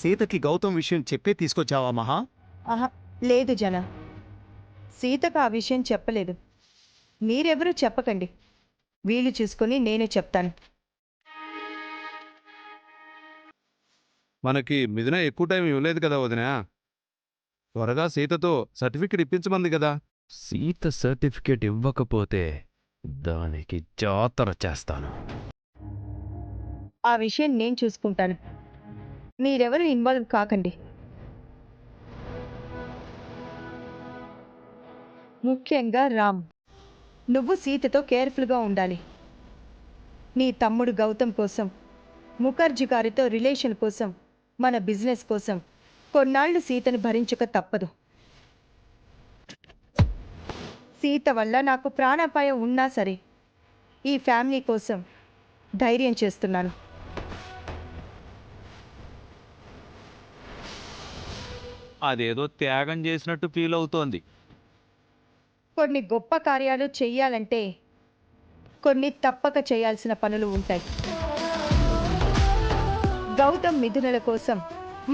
సీతకి గౌతమ్ విషయం చెప్పే తీసుకొచ్చావా మహా? ఆహా, లేదు జన. సీతకు ఆ విషయం చెప్పలేదు. మీరెవరూ చెప్పకండి. వీలు చూసుకొని నేనే చెప్తాను. మనకి మిథున ఎక్కువ టైం ఇవ్వలేదు కదా వదినా. త్వరగా సీతతో సర్టిఫికెట్ ఇప్పించమంది కదా. సీత సర్టిఫికేట్ ఇవ్వకపోతే దానికి జాతర చేస్తాను. ఆ విషయం నేను చూసుకుంటాను. మీరెవరూ ఇన్వాల్వ్ కాకండి. ముఖ్యంగా రామ్, నువ్వు సీతతో కేర్ఫుల్గా ఉండాలి. నీ తమ్ముడు గౌతమ్ కోసం, ముఖర్జీ గారితో రిలేషన్ కోసం, మన బిజినెస్ కోసం కొన్నాళ్ళు సీతను భరించక తప్పదు. సీత వల్ల నాకు ప్రాణాపాయం ఉన్నా సరే ఈ ఫ్యామిలీ కోసం ధైర్యం చేస్తున్నాను. అదేదో త్యాగం చేసినట్టు ఫీల్ అవుతోంది. కొన్ని గొప్ప కార్యాలు చెయ్యాలంటే కొన్ని తప్పక చేయాల్సిన పనులు ఉంటాయి. గౌతమ్ మిథునల కోసం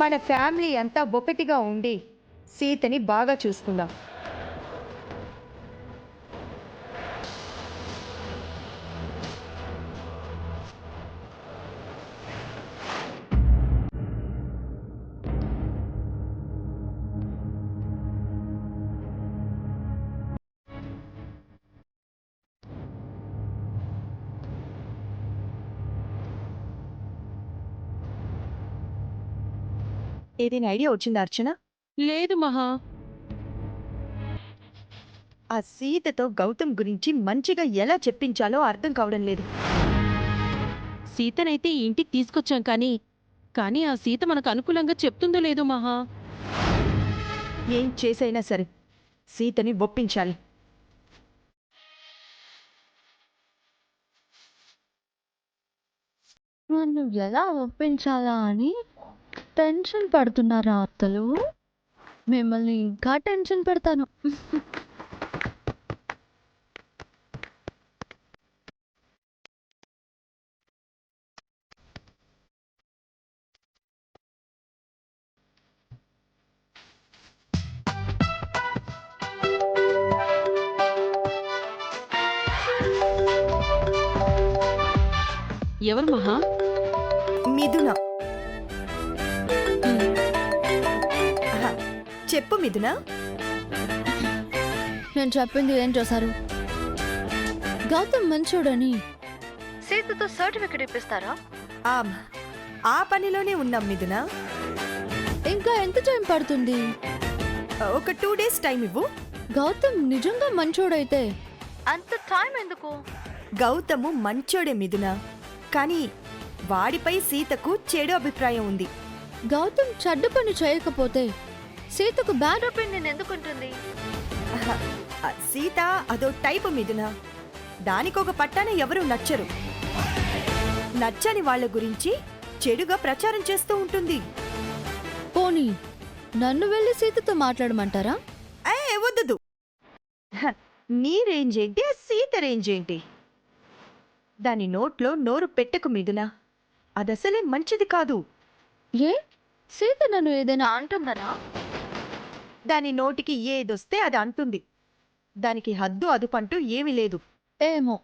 మన ఫ్యామిలీ అంతా ఒకటిగా ఉండి సీతని బాగా చూసుకుందాం. ఏదైనా ఐడియా వచ్చిందా అర్చన? లేదు మహా. ఆ సీతతో గౌతమ్ గురించి మంచిగా ఎలా చెప్పించాలో అర్థం కావడం లేదు. సీతనైతే ఈ ఇంటికి తీసుకొచ్చాం కానీ ఆ సీత మనకు అనుకూలంగా చెప్తుందో లేదో మహా. ఏం చేసైనా సరే సీతని ఒప్పించాలి. నన్ను ఎలా ఒప్పించాలా అని టెన్షన్ పడుతున్నారా అత్తలు? మిమ్మల్ని ఇంకా టెన్షన్ పెడతాను. ఎవరు మహా? మిథున. ఆహా, చెప్పు మిథున. నేను చెప్పింది ఏం చేశారు? గౌతమ్ మంచోడని సీతతో సర్టిఫికెట్ ఇప్పిస్తారా? ఆ పనిలోనే ఉన్నాం మిథున. ఇంకా ఎంత టైం పడుతుంది? ఒక 2 days టైం ఇవ్వు. గౌతమ్ నిజంగా మంచోడైతే అంత టైం ఎందుకు? గౌతము మంచోడే మిథున, కానీ వాడిపై సీతకు చెడు అభిప్రాయం ఉంది. గౌతమ్ చెడ్డ పని చేయకపోతే సీతకు బ్యాడ్ ఒపీనియన్ ఎందుకుంటుంది? సీత అదో టైపు మిథున. దానికొక పట్టాన ఎవరూ నచ్చరు. నచ్చని వాళ్ళ గురించి చెడుగా ప్రచారం చేస్తూ ఉంటుంది. పోనీ నన్ను వెళ్ళి సీతతో మాట్లాడమంటారా? వద్దు. నీ రేంజ్ ఏంటి, సీత రేంజ్ ఏంటి? దాని నోట్లో నోరు పెట్టకు మిథున. అదసలే మంచిది కాదు. ఏ సీత నన్ను ఏదైనా అంటుందనా? దాని నోటికి ఏదొస్తే అది అంటుంది. దానికి హద్దు అదుపంటూ ఏమీ లేదు. ఏమో,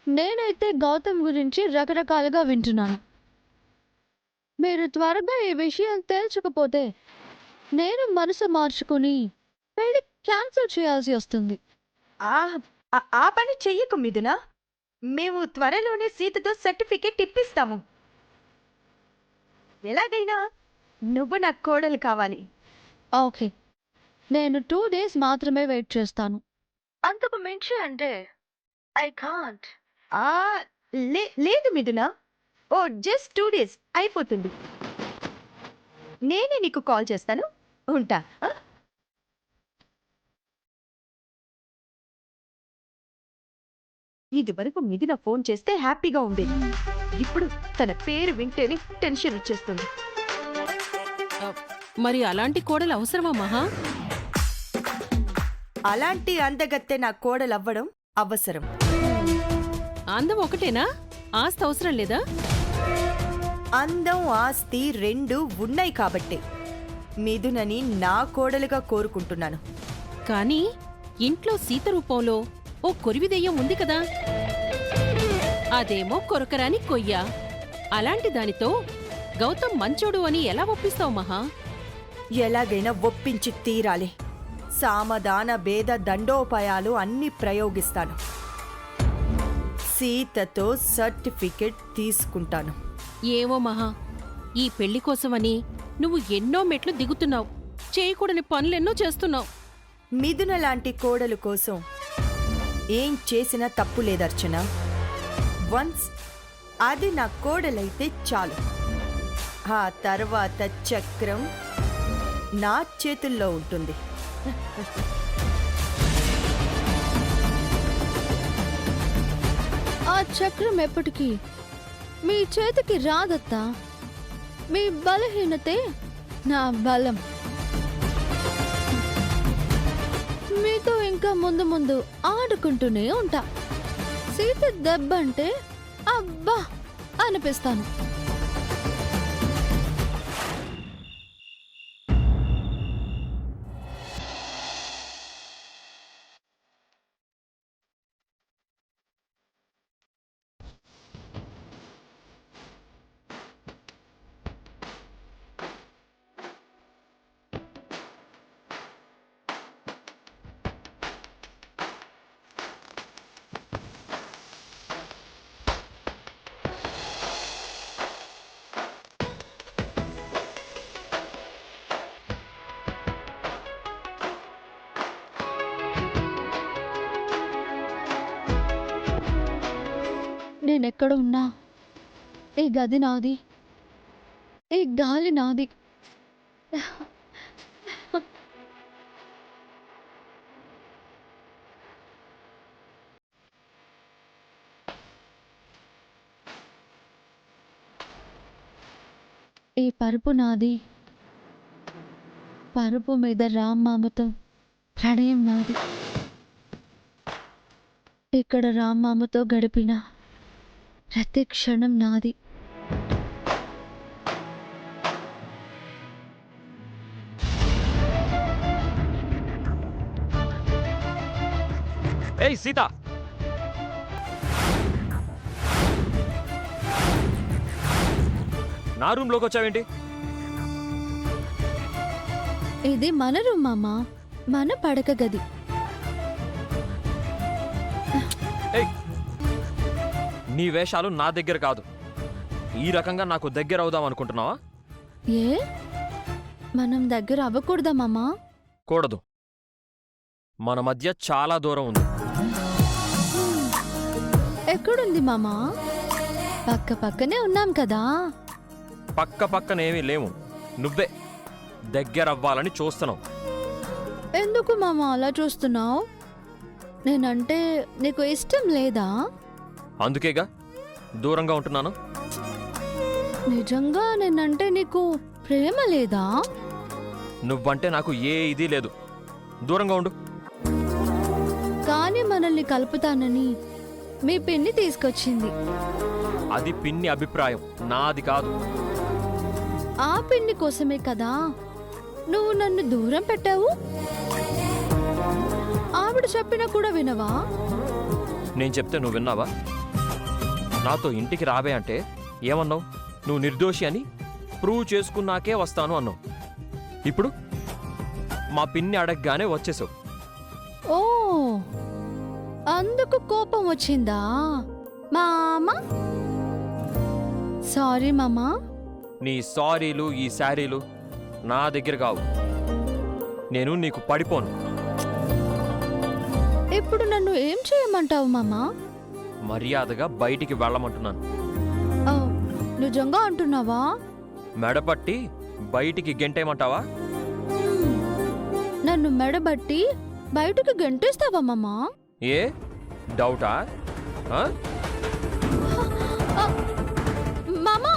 నేనైతే గౌతమ్ గురించి రకరకాలుగా వింటున్నాను. మీరు త్వరగా ఈ విషయం తేల్చకపోతే నేను మనసు మార్చుకుని పెళ్లి క్యాన్సిల్ చేయాల్సి వస్తుంది. ఆ పని చెయ్యకు మిథున. మేము త్వరలోనే సీతతో సర్టిఫికెట్ ఇప్పిస్తాము. ఎలాగైనా నువ్వు నాకు కోడలు కావాలి. ఓకే, నేను 2 days మాత్రమే వెయిట్ చేస్తాను. అంతకు మించి అంటే ఐ కాంట్. లేదు మిథున. జస్ట్ 2 days అయిపోతుంది. నేనే నీకు కాల్ చేస్తాను. ఉంటా. ఇది వరకు మిథున ఫోన్ చేస్తే హ్యాపీగా ఉండేది. ఇప్పుడు తన పేరు వింటేనే టెన్షన్ వచ్చేస్తుంది. మరి అలాంటి కోడలు అవసరమా మహా? అలాంటి అందగత్తె నా కోడలవ్వడం అవసరం. అందం ఒకటేనా? ఆస్తి అవసరం లేదా? అందం ఆస్తి రెండూ ఉన్నాయి కాబట్టే మిథునని నా కోడలుగా కోరుకుంటున్నాను. కానీ ఇంట్లో సీత రూపంలో ఓ కొరివిదెయ్యం ఉంది కదా, అదేమో కొరకరాని కొయ్య. అలాంటి దానితో గౌతమ్ మంచోడు అని ఎలా ఒప్పిస్తావు మహా? ఎలాగైనా ఒప్పించి తీరాలి. సామదాన భేద దండోపాయాలు అన్ని ప్రయోగిస్తాను. సీతతో సర్టిఫికెట్ తీసుకుంటాను. ఏవో మహా, ఈ పెళ్లి కోసమని నువ్వు ఎన్నో మెట్లు దిగుతున్నావు, చేయకూడని పనులెన్నో చేస్తున్నావు. మిథున లాంటి కోడలు కోసం ఏం చేసినా తప్పు లేదర్చన. వన్స్ అది నా కోడలైతే చాలు. ఆ తర్వాత చక్రం నా చేతుల్లో ఉంటుంది. ఆ చక్రం ఎప్పటికీ మీ చేతికి రాదత్తా. మీ బలహీనతే నా బలం. మీతో ఇంకా ముందు ముందు ఆడుకుంటూనే ఉంటా. సీత దెబ్బంటే అబ్బా అనిపిస్తాను. నేనెక్కడ ఉన్నా ఈ గది నాది, ఈ గాలి నాది. ఈ పరుపు నాది, పరుపు మీద రామ్మామతో ప్రణయం నాది. ఇక్కడ రామ్మామతో గడిపిన ప్రతి క్షణం నాది. ఏయ్ సీత, నా రూమ్లోకి వచ్చావేంటి? ఇది మన రూమ్ మామా, మన పడక గది. ఏయ్, నీ వేషాలు నా దగ్గర కాదు. ఈ రకంగా నాకు దగ్గర అవుదాం అనుకుంటున్నావా? ఏ మనం దగ్గర అవ్వకూడదా మామా? కూడదు. మన మధ్య చాలా దూరం ఉంది. ఎక్కడుంది మామా? పక్క పక్కనే ఉన్నాం కదా. పక్క పక్కనేమీ లేవు. నువ్వే దగ్గర అవ్వాలని చూస్తున్నావు. ఎందుకు మామా అలా చూస్తున్నావు? నేనంటే నీకు ఇష్టం లేదా? అందుకేగా దూరంగా ఉంటున్నాను. నిజంగా నేనంటే నీకు ప్రేమ లేదా? నువ్వంటే నాకు ఏ ఇది లేదు. దూరంగా ఉండు. కానీ మనల్ని కలుపుతానని మీ పిన్ని తీసుకొచ్చింది. అది పిన్ని అభిప్రాయం, నాది కాదు. ఆ పిన్ని కోసమే కదా నువ్వు నన్ను దూరం పెట్టావు. ఆవిడ చెప్పినా కూడా వినవా? నేను చెప్తే నువ్వు విన్నావా? నాతో ఇంటికి రావే అంటే ఏమన్నావు? నువ్వు నిర్దోషి అని ప్రూవ్ చేసుకున్నాకే వస్తాను అన్నావు. ఇప్పుడు మా పిన్ని అడగగానే వచ్చేసావు. ఓ, అందుకు కోపం వచ్చిందా మామా? సారీ మామా. నీ సారీలు ఈ శారీలు నా దగ్గర కావు. నేను నీకు పడిపోను. ఇప్పుడు నన్ను ఏం చేయమంటావు మామా? మర్యాదగా బయటికి వెళ్ళమంటున్నాను. ఆ, నిజంగా అంటున్నావా? మెడపట్టి బయటికి గెంటేయమంటావా? నన్ను మెడబట్టి బయటకు గంటేస్తావా మామా? ఏ డౌటా? ఆ? మామా,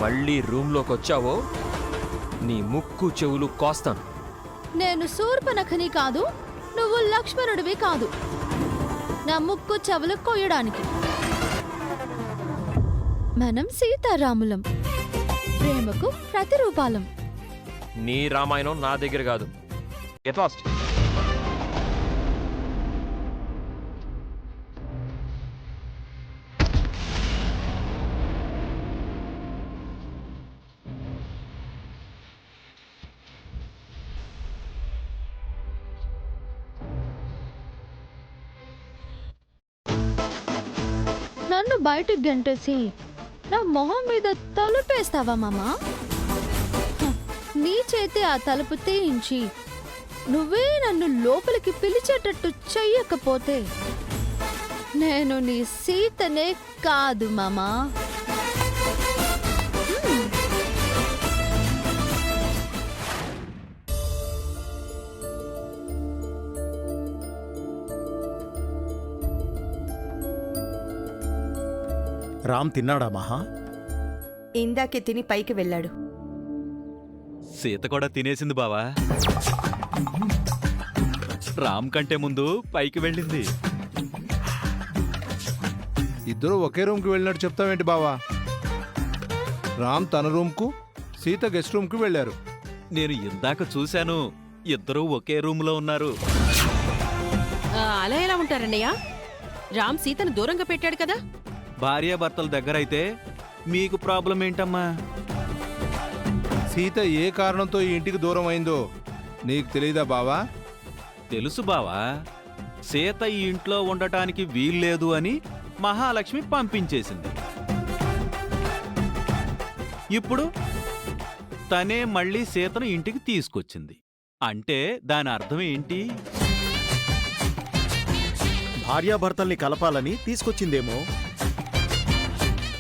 మళ్ళీ రూమ్లోకి వచ్చావో నీ ముక్కు చెవులు కోస్తాను. నేను శూర్పనఖని కాదు, నువ్వు లక్ష్మణుడివి కాదు నా ముక్కు చెవులు కొయ్యడానికి. మనం సీతారాములం, ప్రేమకు ప్రతిరూపాలం. నీ రామాయణం నా దగ్గర కాదు. Get lost. నన్ను బయటికి గంటేసి నా మొహం మీద తలుపేస్తావా మామా? నీ చేతి ఆ తలుపు తీయించి నువ్వే నన్ను లోపలికి పిలిచేటట్టు చెయ్యకపోతే నేను నీ సీతనే కాదు మామా. రామ్ తిన్నాడా మహా? ఇందాకే తిని పైకి వెళ్ళాడు. సీత కూడా తినేసింది బావా. రామ్ కంటే ముందు పైకి వెళ్ళింది. ఇద్దరు ఒకే రూమ్కి వెళ్ళినట్టు చెప్తావేంటి బావా? రామ్ తన రూమ్కు, సీత గెస్ట్ రూమ్కి వెళ్ళారు. నేను ఇందాక చూశాను, ఇద్దరూ ఒకే రూమ్లో ఉన్నారు. అలా ఎలా ఉంటారన్నయ్య? రామ్ సీతను దూరంగా పెట్టాడు కదా. భార్యాభర్తల దగ్గరైతే మీకు ప్రాబ్లం ఏంటమ్మా? సీత ఏ కారణంతో ఈ ఇంటికి దూరం అయిందో నీకు తెలీదా బావా? తెలుసు బావా, సీత ఈ ఇంట్లో ఉండటానికి వీల్లేదు అని మహాలక్ష్మి పంపించేసింది. ఇప్పుడు తనే మళ్ళీ సీతను ఇంటికి తీసుకొచ్చింది. అంటే దాని అర్థం ఏంటి? భార్యాభర్తల్ని కలపాలని తీసుకొచ్చిందేమో.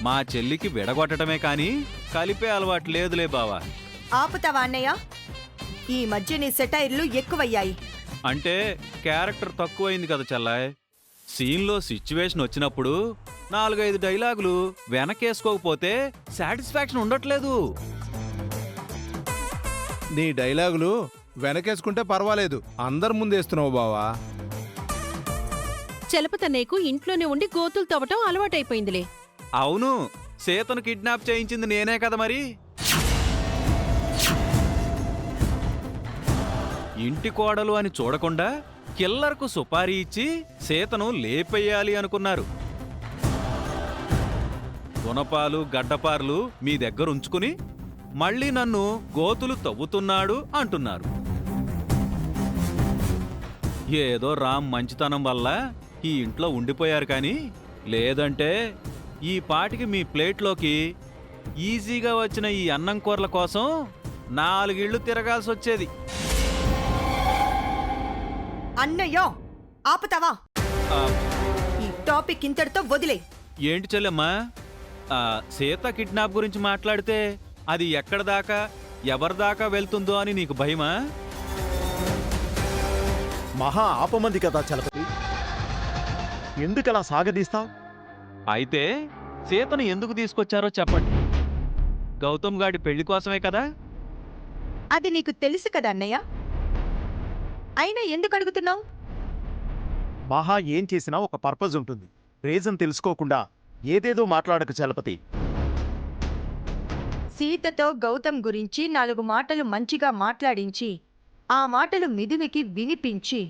మా చెల్లికి విడగొట్టడమే కాని కలిపే అలవాటు లేదులే బావా. ఆపుతావా అన్నయ్య? ఈ మధ్య నీ సెటైర్లు ఎక్కువయ్యాయి. అంటే క్యారెక్టర్ తక్కువైంది కదా చెల్లాయ్. సీన్లో సిచ్యువేషన్ వచ్చినప్పుడు 4-5 డైలాగులు వెనకేసుకోకపోతే సాటిస్ఫాక్షన్ ఉండట్లేదు. నీ డైలాగులు వెనకేసుకుంటే పర్వాలేదు, అందరి ముందేస్తున్నావు బావా. చలపతన్నయ్యకు ఇంట్లోనే ఉండి గోతులు తవ్వటం అలవాటైపోయిందిలే. అవును, సీతను కిడ్నాప్ చేయించింది నేనే కదా మరి. ఇంటి కోడలు అని చూడకుండా కిల్లర్కు సుపారీ ఇచ్చి సీతను లేపేయాలి అనుకున్నారు. గుణపాలు గడ్డపార్లు మీ దగ్గర ఉంచుకుని మళ్ళీ నన్ను గోతులు తవ్వుతున్నాడు అంటున్నారు. ఏదో రామ్ మంచితనం వల్ల ఈ ఇంట్లో ఉండిపోయారు కానీ లేదంటే ఈ పాటికి మీ ప్లేట్లోకి ఈజీగా వచ్చిన ఈ అన్నం కూరల కోసం 4 ఇళ్ళు తిరగాల్సి వచ్చేది. అన్నయ్యో, ఆపుతావా? ఆ, ఈ టాపిక్ ఇంతటితో వదిలే. ఏంటి చెల్లెమ్మా, సీత కిడ్నాప్ గురించి మాట్లాడితే అది ఎక్కడ దాకా ఎవరి దాకా వెళ్తుందో అని నీకు భయమా? మహా ఆపమంది కదా చలపతి, ఎందుకలా సాగదీస్తావు? అయితే సీతను ఎందుకు తీసుకొచ్చారో చెప్పండి. గౌతమ్ గాడి పెళ్లి కోసమే కదా? అది నీకు తెలుసు కదా అన్నయ్య, అయినా ఎందుకు అడుగుతున్నావు? మహా ఏం చేసినా ఒక పర్పస్ ఉంటుంది. రీజన్ తెలుసుకోకుండా ఏదేదో మాట్లాడక చలపతి. సీతతో గౌతమ్ గురించి 4 మాటలు మంచిగా మాట్లాడించి ఆ మాటలు మిథునికి వినిపించి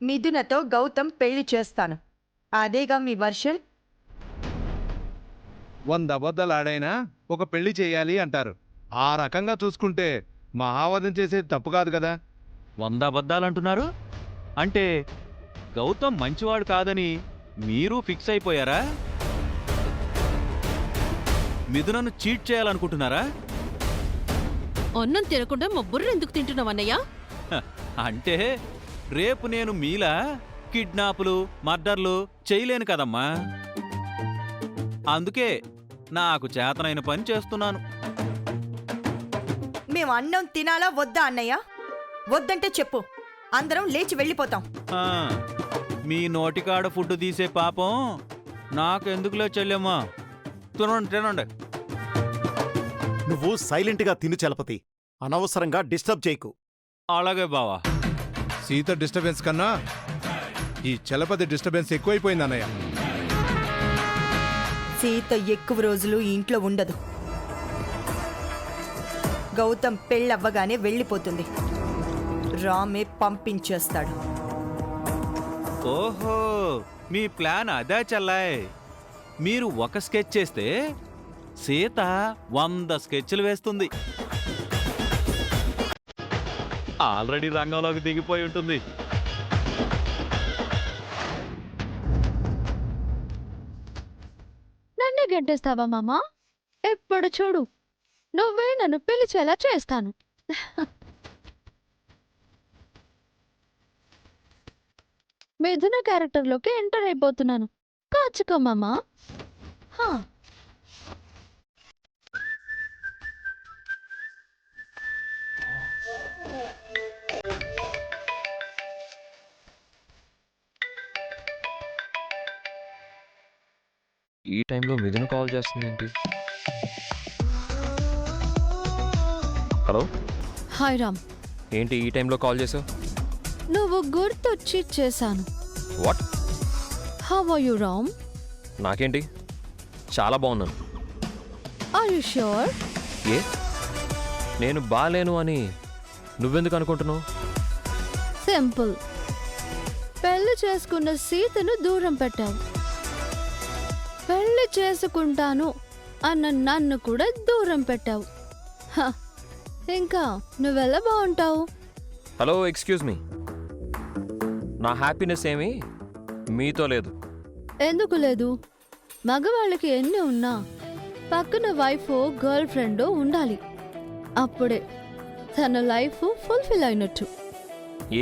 మిథునతో గౌతమ్ పెళ్లి చేస్తాను. అదేగా మీ వర్షన్? 100 అబద్ధాలు ఆడైనా ఒక పెళ్లి చేయాలి అంటారు. ఆ రకంగా చూసుకుంటే మహావదం చేసేది తప్పు కాదు కదా. 100 అబద్ధాలంటున్నారు అంటే గౌతమ్ మంచివాడు కాదని మీరు ఫిక్స్ అయిపోయారా? మిథునను చీట్ చేయాలనుకుంటున్నారా? అన్నం తినకుండా మా బుర్ర ఎందుకు తింటున్నావన్నయ్యా? అంటే రేపు నేను మీలా కిడ్నాపులు మర్డర్లు చేయలేను కదమ్మా. అందుకే నాకు చేతనైన పని చేస్తున్నాను. మేము అన్నం తినాలా వద్దా అన్నయ్య? వద్దంటే చెప్పు, అందరం లేచి వెళ్ళిపోతాం. ఆ, మీ నోటికాడ ఫుడ్ తీసే పాపం నాకెందుకులే చెల్లెమ్మా. తినండి. నువ్వు సైలెంట్గా తిను చలపతి, అనవసరంగా డిస్టర్బ్ చేయకు. అలాగే బావా. సీత డిస్టర్బెన్స్ కన్నా ఈ చలపతి డిస్టర్బెన్స్ ఎక్కువైపోయింది అన్నయ్య. సీత ఎక్కువ రోజులు ఈ ఇంట్లో ఉండదు. గౌతమ్ పెళ్ళవ్వగానే వెళ్ళిపోతుంది. రామే పంపించేస్తాడు. ఓహో, మీ ప్లాన్ అదే చెల్లాయ్. మీరు ఒక స్కెచ్ చేస్తే సీత 100 స్కెచ్లు వేస్తుంది. ఆల్రెడీ రంగంలోకి దిగిపోయి ఉంటుంది. నన్నే గెంటేస్తావా మామా? ఎప్పుడు చూడు నువ్వే నన్ను పిలిచేలా చేస్తాను. మిథున క్యారెక్టర్లోకి ఎంటర్ అయిపోతున్నాను. కాచుకో మామా. హా. ఈ టైంలో మిథున కాల్ చేస్తుంది ఏంటి? Hello, hi Ram. ఏంటి ఈ టైంలో కాల్ చేసావు? నువ్వు గుర్తొచ్చి చేశాను. What? How are you Ram? నాకేంటి, చాలా బాగున్నాను. Are you sure? ఏ, నేను బాలేను అని నువ్వెందుకు అనుకుంటున్నావు? సింపుల్. పెళ్లి చేసుకున్న సీతను దూరం పెట్టావు. పెళ్లి చేసుకుంటాను అన్న నన్ను కూడా దూరం పెట్టావు. హ, ఇంకా నువ్వెలా బాగుంటావు? Hello, excuse me. నా హ్యాపీనెస్ ఏమీ మీతో లేదు. ఎందుకు లేదు? మగవాళ్ళకి ఎన్ని ఉన్నా పక్కన వైఫ్ గర్ల్ ఫ్రెండ్ ఉండాలి. అప్పుడే తన లైఫ్ ఫుల్ఫిల్ అయినట్టు.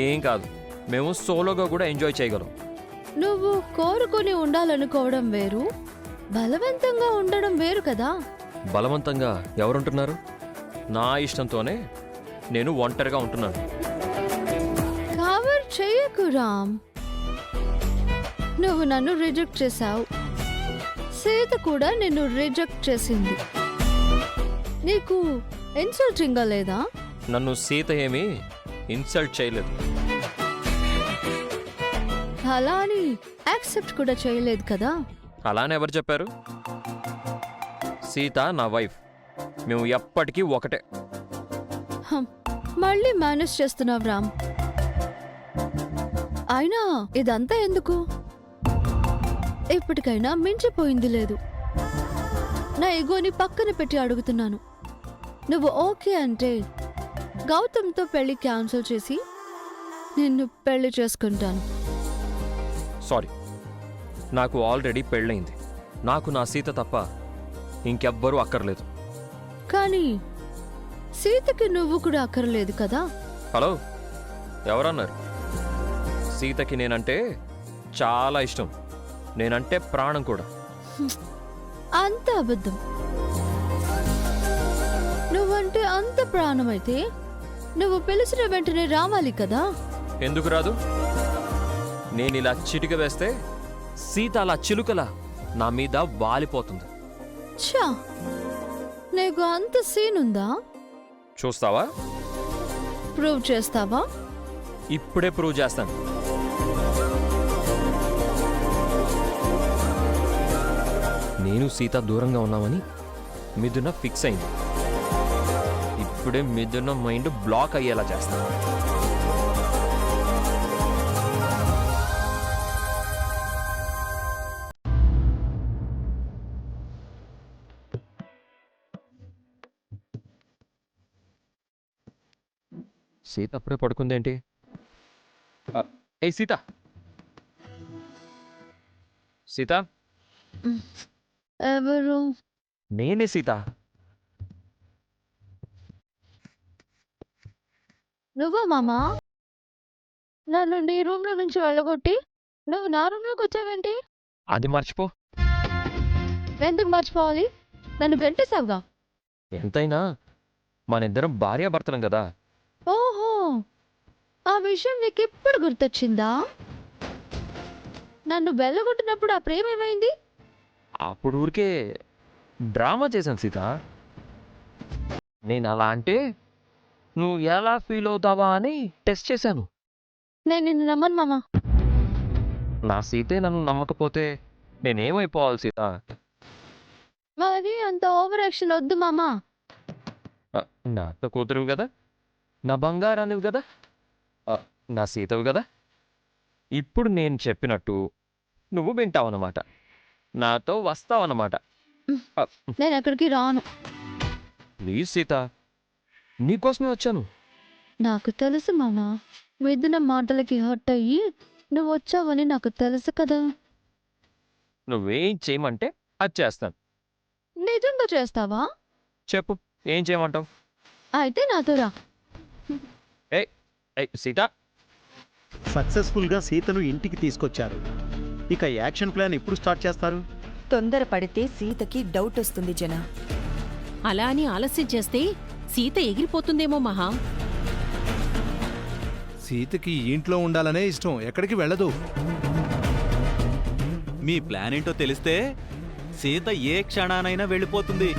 ఏం కాదు, మేము సోలోగా కూడా ఎంజాయ్ చేయగలం. నువ్వు కోరుకొని ఉండాలనుకోవడం వేరు, బలవంతంగా ఉండడం వేరు కదా. బలవంతంగా ఎవరుంటున్నారు? నా ఇష్టంతోనే నేను ఒంటరిగా ఉంటున్నాను. కవర్ చెయ్యకు రామ్. నువ్వు నన్ను రిజెక్ట్ చేశావు. సీత కూడా నిన్ను రిజెక్ట్ చేసింది. నీకు ఇన్సల్టింగ్గా లేదా? నన్ను సీత ఏమీ ఇన్సల్ట్ చేయలేదు. అలా అని యాక్సెప్ట్ కూడా చేయలేదు కదా. అలానే ఎవరు చెప్పారు? సీత నా వైఫ్, మేము ఎప్పటికీ ఒకటే. హం, మళ్ళీ మేనేజ్ చేస్తున్నావు రామ్. అయినా ఇదంతా ఎందుకు? ఇప్పటికైనా మించిపోయింది లేదు. నా ఎగోని పక్కన పెట్టి అడుగుతున్నాను. నువ్వు ఓకే అంటే గౌతమ్తో పెళ్లి క్యాన్సిల్ చేసి నిన్ను పెళ్లి చేసుకుంటాను. సారీ, నాకు ఆల్రెడీ పెళ్ళయింది. నాకు నా సీత తప్ప ఇంకెవ్వరూ అక్కర్లేదు. కానీ సీతకి నువ్వు కూడా అక్కర్లేదు కదా. హలో, ఎవరన్నారు? సీతకి నేనంటే చాలా ఇష్టం. నేనంటే ప్రాణం కూడా. అంత అబద్ధం. నువ్వంటే అంత ప్రాణమైతే నువ్వు పిలిచిన వెంటనే రావాలి కదా. ఎందుకు రాదు? నేను ఇలా చిటిక వేస్తే సీత అలా చిలుకలా నా మీద వాలిపోతుంది. ఛా, నీకు అంత సీన్ ఉందా? చూస్తావా? ప్రూవ్ చేస్తావా? ఇప్పుడే ప్రూవ్ చేస్తాను. నేను సీత దూరంగా ఉన్నామని మిథున ఫిక్స్ అయింది. ఇప్పుడే మిథున మైండ్ బ్లాక్ అయ్యేలా చేస్తాను. సీత అప్పుడే పడుకుందేంటి? ఏ సీత, సీత, ఎవరు? నేనే సీత. నువ్వా మామా? నన్ను నీ రూమ్ లో నుంచి వెళ్ళగొట్టి నువ్వు నా రూమ్ లోకి వచ్చావేంటి? అది మర్చిపో. ఎందుకు మర్చిపోవాలి? నన్ను గంటేసావుగా. ఎంతైనా మనిద్దరం భార్యాభర్తలం కదా. ఓహో, ఆ విషయం నీకు ఇప్పుడు గుర్తొచ్చిందా? నన్ను వెళ్ళగొట్టినప్పుడు ఆ ప్రేమ ఏమైంది? అప్పుడు ఊరికే డ్రామా చేశాను సీత. నేను అలా అంటే నువ్వు ఎలా ఫీల్ అవుతావా అని టెస్ట్ చేశాను. నేను నిన్ను నమ్మను మామ. నా సీతే నన్ను నమ్మకపోతే నేనేమైపోవాలి సీత? మరి అంత ఓవర్ యాక్షన్ వద్దు మామ. నా అత్త కూతురువి కదా, నా బంగారానివి కదా, నా సీతవి కదా. ఇప్పుడు నేను చెప్పినట్టు నువ్వు వింటావన్నమాట, నాతో వస్తావన్నమాట. నేను ఎక్కడికి రాను. ప్లీజ్ సీత, నీకోసమే వచ్చాను. నాకు తెలుసు మామ, మిథున మాటలకి హర్ట్ అయ్యి నువ్వు వచ్చావని నాకు తెలుసు కదా. నువ్వేం చేయమంటే అది చేస్తాను. నిజంగా చేస్తావా? చెప్పు, ఏం చేయమంటావు? అయితే నాతో రా. ఏయ్ సీత, సక్సెస్ఫుల్గా సీతను ఇంటికి తీసుకొచ్చారు. ఇక యాక్షన్ ప్లాన్ ఎప్పుడు స్టార్ట్ చేస్తారు? తొందరపడితే సీతకి డౌట్ వస్తుంది జన. అలా అని ఆలస్యం చేస్తే సీత ఎగిరిపోతుందేమో మహా. సీతకి ఈ ఇంట్లో ఉండాలనే ఇష్టం, ఎక్కడికి వెళ్ళదు. మీ ప్లాన్ ఏంటో తెలిస్తే సీత ఏ క్షణానైనా వెళ్ళిపోతుంది.